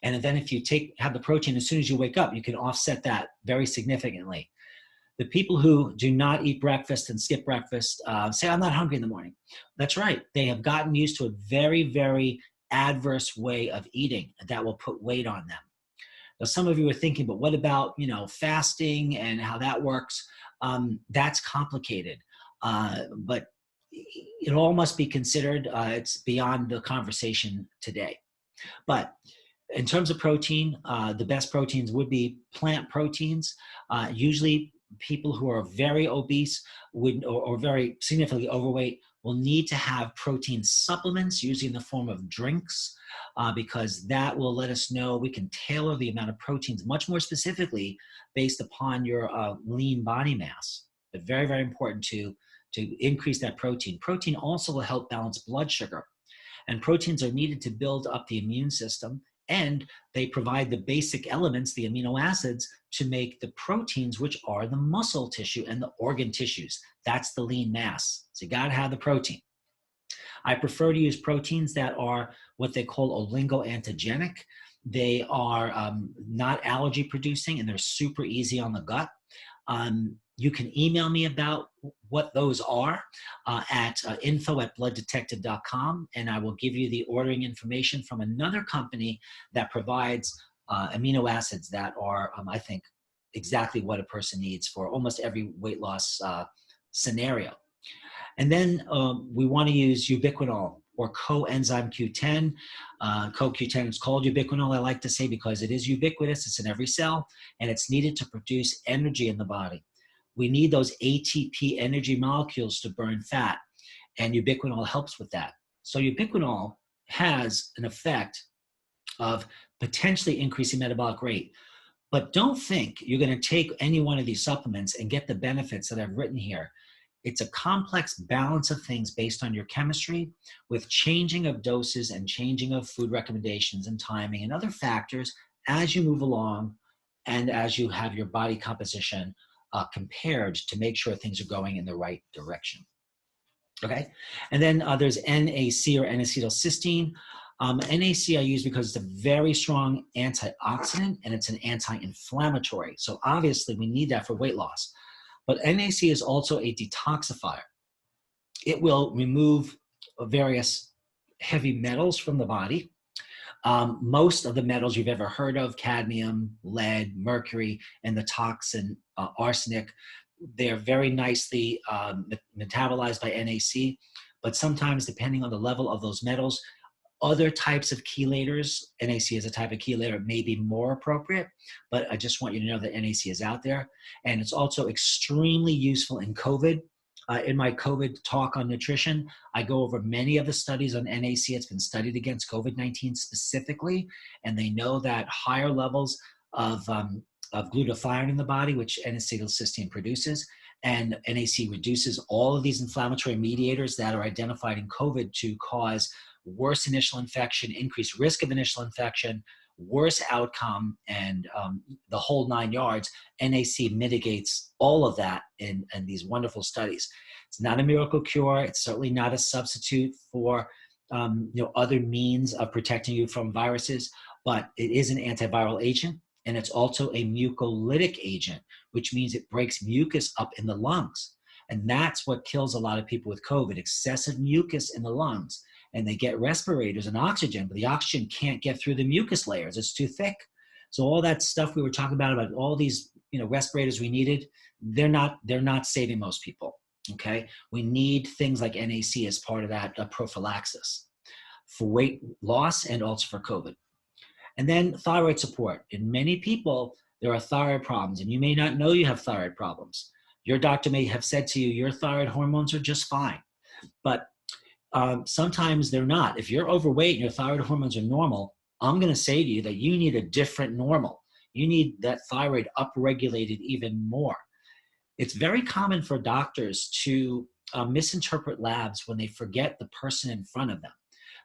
And then if you have the protein as soon as you wake up, you can offset that very significantly. The people who do not eat breakfast and skip breakfast say, I'm not hungry in the morning. That's right. They have gotten used to a very, very adverse way of eating that will put weight on them. Now, some of you are thinking, but what about, fasting and how that works? That's complicated, but it all must be considered. It's beyond the conversation today. But in terms of protein, the best proteins would be plant proteins. Usually people who are very obese or very significantly overweight will need to have protein supplements, usually in the form of drinks, because that will let us know we can tailor the amount of proteins much more specifically based upon your lean body mass. But very, very important to increase that protein. Protein also will help balance blood sugar, and proteins are needed to build up the immune system, and they provide the basic elements, the amino acids, to make the proteins, which are the muscle tissue and the organ tissues. That's the lean mass. So you got to have the protein. I prefer to use proteins that are what they call oligoantigenic. They are not allergy producing, and they're super easy on the gut. You can email me about what those are at info@blooddetective.com, and I will give you the ordering information from another company that provides amino acids that are, I think, exactly what a person needs for almost every weight loss scenario. And then we want to use ubiquinol or coenzyme Q10. CoQ10 is called ubiquinol, I like to say, because it is ubiquitous. It's in every cell, and it's needed to produce energy in the body. We need those ATP energy molecules to burn fat, and ubiquinol helps with that. So ubiquinol has an effect of potentially increasing metabolic rate. But don't think you're going to take any one of these supplements and get the benefits that I've written here. It's a complex balance of things based on your chemistry, with changing of doses and changing of food recommendations and timing and other factors as you move along and as you have your body composition compared to make sure things are going in the right direction. Okay, and then there's NAC or N-acetylcysteine. NAC I use because it's a very strong antioxidant and it's an anti-inflammatory. So obviously we need that for weight loss. But NAC is also a detoxifier. It will remove various heavy metals from the body. Most of the metals you've ever heard of, cadmium, lead, mercury, and the toxin arsenic, they're very nicely metabolized by NAC, but sometimes depending on the level of those metals, other types of chelators, NAC is a type of chelator, may be more appropriate, but I just want you to know that NAC is out there. And it's also extremely useful in COVID. In my COVID talk on nutrition, I go over many of the studies on NAC. It's been studied against COVID-19 specifically, and they know that higher levels of glutathione in the body, which N-acetylcysteine produces, and NAC reduces all of these inflammatory mediators that are identified in COVID to cause worse initial infection, increased risk of initial infection, worse outcome, and the whole 9 yards. NAC mitigates all of that in these wonderful studies. It's not a miracle cure. It's certainly not a substitute for other means of protecting you from viruses, but it is an antiviral agent, and it's also a mucolytic agent, which means it breaks mucus up in the lungs. And that's what kills a lot of people with COVID, excessive mucus in the lungs. And they get respirators and oxygen, but the oxygen can't get through the mucus layers. It's too thick. So all that stuff we were talking about all these respirators we needed, they're not saving most people. Okay, we need things like NAC as part of that prophylaxis for weight loss and also for COVID. And then thyroid support. In many people, there are thyroid problems, and you may not know you have thyroid problems. Your doctor may have said to you, your thyroid hormones are just fine, but sometimes they're not. If you're overweight and your thyroid hormones are normal, I'm going to say to you that you need a different normal. You need that thyroid upregulated even more. It's very common for doctors to misinterpret labs when they forget the person in front of them.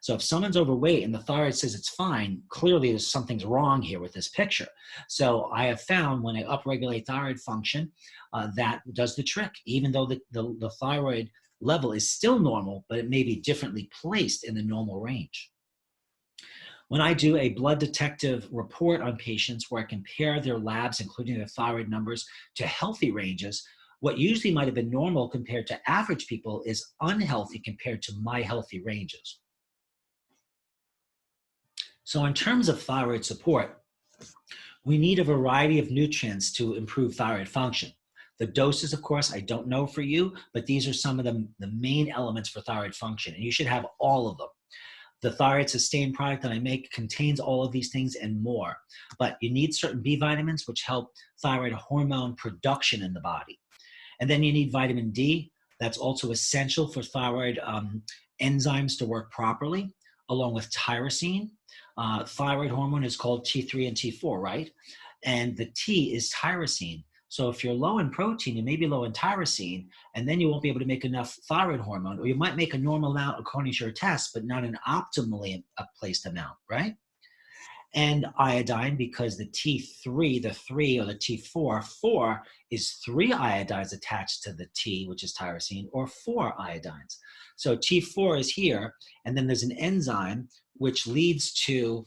So if someone's overweight and the thyroid says it's fine, clearly there's something's wrong here with this picture. So I have found when I upregulate thyroid function, that does the trick, even though the thyroid level is still normal, but it may be differently placed in the normal range. When I do a blood detective report on patients where I compare their labs, including their thyroid numbers, to healthy ranges, what usually might have been normal compared to average people is unhealthy compared to my healthy ranges. So in terms of thyroid support, we need a variety of nutrients to improve thyroid function. The doses, of course, I don't know for you, but these are some of the main elements for thyroid function, and you should have all of them. The thyroid sustain product that I make contains all of these things and more, but you need certain B vitamins, which help thyroid hormone production in the body. And then you need vitamin D. That's also essential for thyroid enzymes to work properly, along with tyrosine. Thyroid hormone is called T3 and T4, right? And the T is tyrosine. So if you're low in protein, you may be low in tyrosine, and then you won't be able to make enough thyroid hormone, or you might make a normal amount according to your test, but not an optimally placed amount, right? And iodine, because the T3, the 3 or the T4, 4 is 3 iodines attached to the T, which is tyrosine, or 4 iodines. So T4 is here, and then there's an enzyme which leads to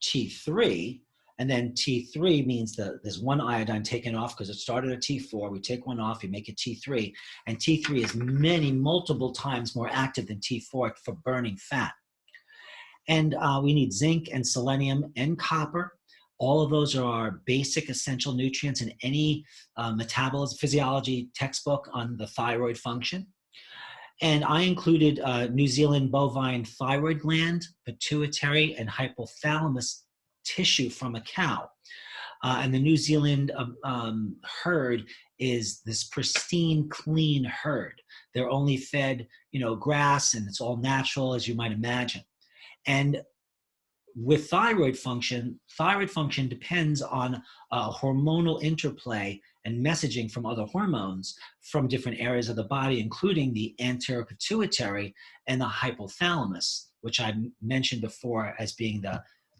T3, and then T3 means there's one iodine taken off because it started at T4. We take one off, you make it T3, and T3 is multiple times more active than T4 for burning fat. And we need zinc and selenium and copper. All of those are our basic essential nutrients in any metabolism physiology textbook on the thyroid function. And I included New Zealand bovine thyroid gland, pituitary, and hypothalamus tissue from a cow. And the New Zealand herd is this pristine, clean herd. They're only fed, grass, and it's all natural, as you might imagine. And with thyroid function depends on hormonal interplay and messaging from other hormones from different areas of the body, including the anterior pituitary and the hypothalamus, which I mentioned before as being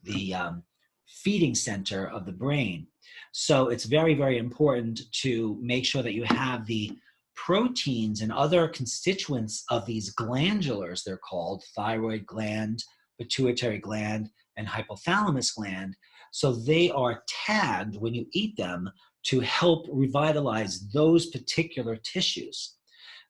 the feeding center of the brain. So it's very, very important to make sure that you have the proteins and other constituents of these glandulars, they're called, thyroid gland, pituitary gland, and hypothalamus gland. So they are tagged when you eat them to help revitalize those particular tissues.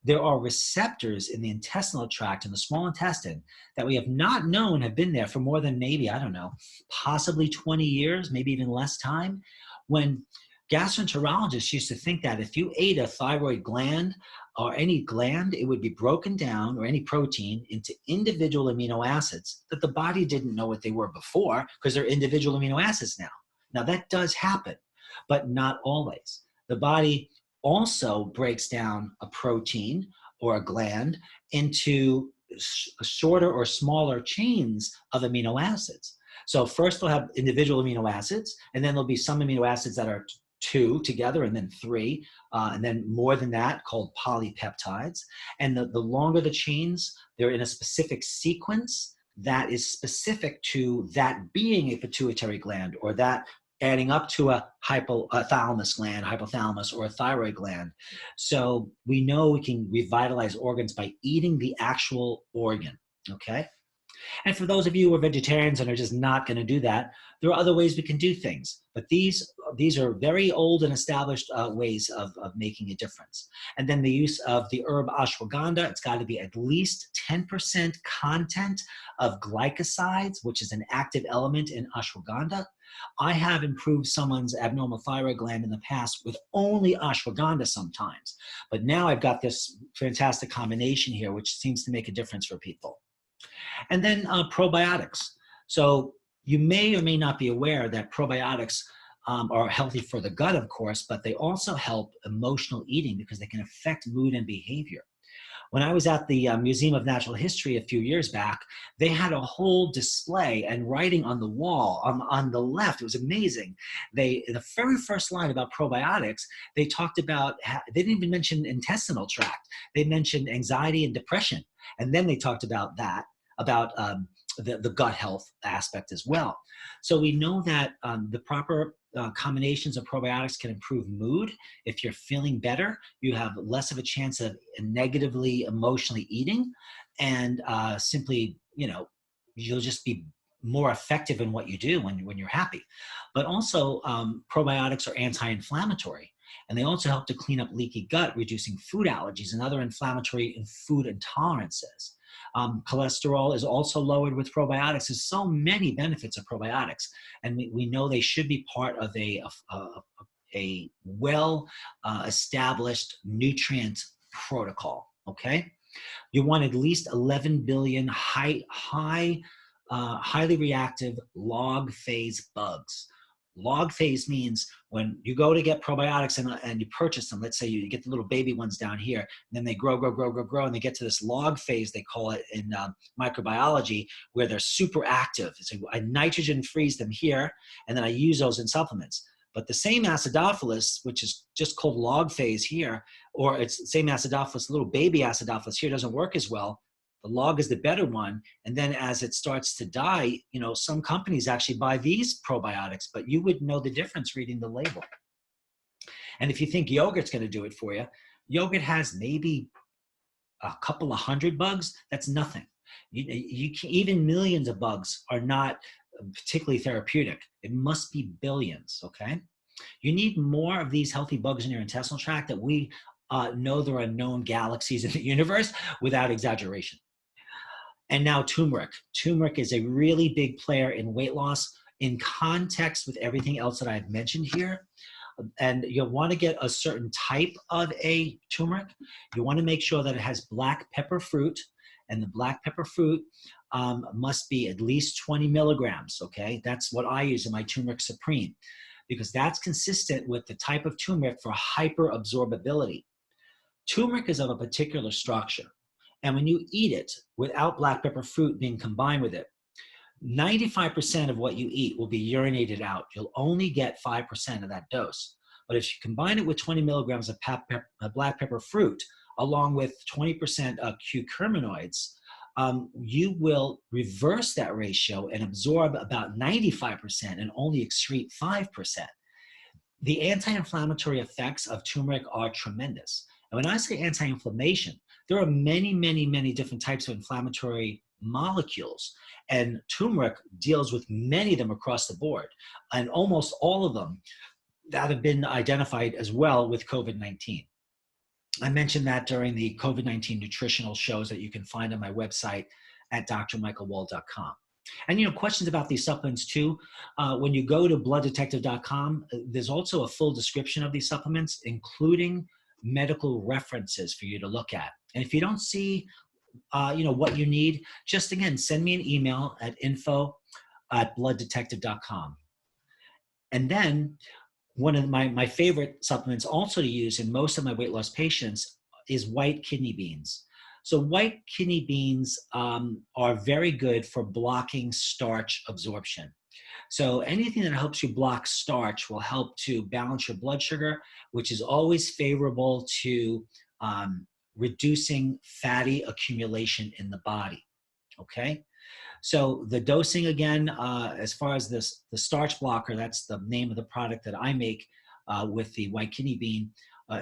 There are receptors in the intestinal tract, in the small intestine, that we have not known have been there for more than maybe, I don't know, possibly 20 years, maybe even less time. When gastroenterologists used to think that if you ate a thyroid gland or any gland, it would be broken down, or any protein, into individual amino acids that the body didn't know what they were before, because they're individual amino acids now. Now that does happen, but not always. The body also breaks down a protein or a gland into shorter or smaller chains of amino acids. So first they'll have individual amino acids, and then there'll be some amino acids that are 2 together, and then 3, and then more than that, called polypeptides. And the longer the chains, they're in a specific sequence that is specific to that being a pituitary gland, or that adding up to a hypothalamus gland, hypothalamus, or a thyroid gland. So we know we can revitalize organs by eating the actual organ, okay? And for those of you who are vegetarians and are just not going to do that, there are other ways we can do things. But these are very old and established ways of making a difference. And then the use of the herb ashwagandha, it's got to be at least 10% content of glycosides, which is an active element in ashwagandha. I have improved someone's abnormal thyroid gland in the past with only ashwagandha sometimes. But now I've got this fantastic combination here, which seems to make a difference for people. And then probiotics. So you may or may not be aware that probiotics are healthy for the gut, of course, but they also help emotional eating because they can affect mood and behavior. When I was at the Museum of Natural History a few years back, they had a whole display and writing on the wall on the left. It was amazing. The very first line about probiotics, they talked about, they didn't even mention intestinal tract. They mentioned anxiety and depression. And then they talked about that, about the gut health aspect as well. So we know that the proper combinations of probiotics can improve mood. If you're feeling better, you have less of a chance of negatively emotionally eating, and simply, you'll just be more effective in what you do when you're happy. But also probiotics are anti-inflammatory, and they also help to clean up leaky gut, reducing food allergies and other inflammatory and food intolerances. Cholesterol is also lowered with probiotics. There's so many benefits of probiotics, and we know they should be part of a well-established nutrient protocol, okay? You want at least 11 billion highly reactive log phase bugs. Log phase means when you go to get probiotics and you purchase them, let's say you get the little baby ones down here, and then they grow, and they get to this log phase, they call it in microbiology, where they're super active. So I nitrogen freeze them here, and then I use those in supplements. But the same acidophilus, which is just called log phase here, or it's the same acidophilus, little baby acidophilus here, doesn't work as well. The log is the better one. And then as it starts to die, some companies actually buy these probiotics, but you would know the difference reading the label. And if you think yogurt's going to do it for you, yogurt has maybe a couple of hundred bugs. That's nothing. You can, even millions of bugs are not particularly therapeutic. It must be billions, okay? You need more of these healthy bugs in your intestinal tract that we know there are known galaxies in the universe without exaggeration. And now turmeric. Turmeric is a really big player in weight loss in context with everything else that I've mentioned here. And you'll want to get a certain type of a turmeric. You want to make sure that it has black pepper fruit, and the black pepper fruit must be at least 20 milligrams, okay? That's what I use in my turmeric supreme, because that's consistent with the type of turmeric for hyperabsorbability. Turmeric is of a particular structure, and when you eat it without black pepper fruit being combined with it, 95% of what you eat will be urinated out. You'll only get 5% of that dose. But if you combine it with 20 milligrams of black pepper fruit, along with 20% curcuminoids, you will reverse that ratio and absorb about 95% and only excrete 5%. The anti-inflammatory effects of turmeric are tremendous. And when I say anti-inflammation, there are many, many, many different types of inflammatory molecules, and turmeric deals with many of them across the board, and almost all of them that have been identified as well with COVID-19. I mentioned that during the COVID-19 nutritional shows that you can find on my website at drmichaelwald.com. And questions about these supplements too, when you go to blooddetective.com, there's also a full description of these supplements, including medical references for you to look at. And if you don't see what you need, just again, send me an email at info@blooddetective.com. And then one of my favorite supplements also to use in most of my weight loss patients is white kidney beans. So white kidney beans are very good for blocking starch absorption. So anything that helps you block starch will help to balance your blood sugar, which is always favorable to reducing fatty accumulation in the body, okay? So the dosing, again, as far as the starch blocker, that's the name of the product that I make with the white kidney bean,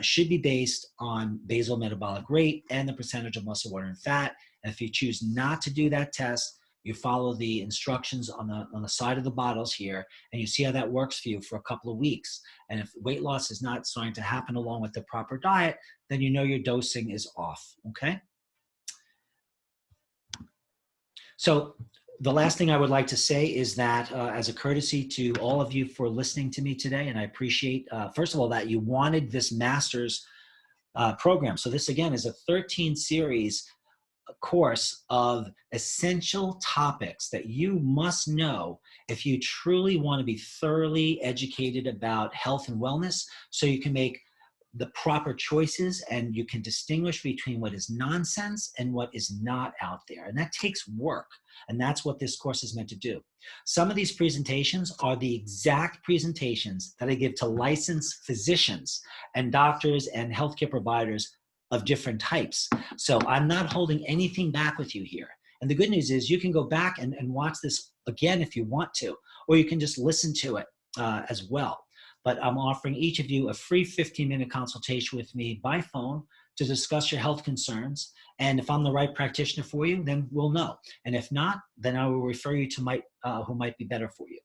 should be based on basal metabolic rate and the percentage of muscle, water, and fat. And if you choose not to do that test, you follow the instructions on the side of the bottles here, and you see how that works for you for a couple of weeks. And if weight loss is not starting to happen along with the proper diet, then you know your dosing is off, okay? So the last thing I would like to say is that as a courtesy to all of you for listening to me today, and I appreciate, first of all, that you wanted this master's program. So this, again, is a 13-series course of essential topics that you must know if you truly want to be thoroughly educated about health and wellness, so you can make the proper choices and you can distinguish between what is nonsense and what is not out there. And that takes work. And that's what this course is meant to do. Some of these presentations are the exact presentations that I give to licensed physicians and doctors and healthcare providers of different types. So I'm not holding anything back with you here. And the good news is you can go back and watch this again if you want to, or you can just listen to it as well. But I'm offering each of you a free 15-minute consultation with me by phone to discuss your health concerns. And if I'm the right practitioner for you, then we'll know. And if not, then I will refer you to who might be better for you.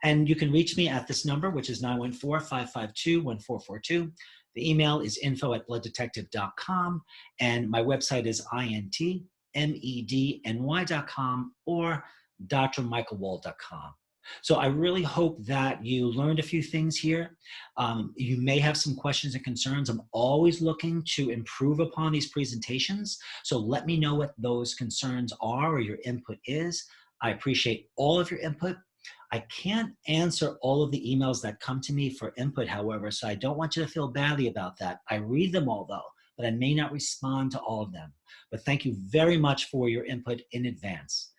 And you can reach me at this number, which is 914-552-1442. The email is info@blooddetective.com. And my website is intmedny.com or drmichaelwald.com. So I really hope that you learned a few things here. You may have some questions and concerns. I'm always looking to improve upon these presentations. So let me know what those concerns are or your input is. I appreciate all of your input. I can't answer all of the emails that come to me for input, however, so I don't want you to feel badly about that. I read them all, though, but I may not respond to all of them. But thank you very much for your input in advance.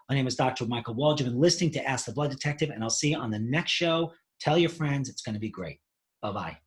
My name is Dr. Michael Wald. You've been listening to Ask the Blood Detective, and I'll see you on the next show. Tell your friends. It's going to be great. Bye-bye.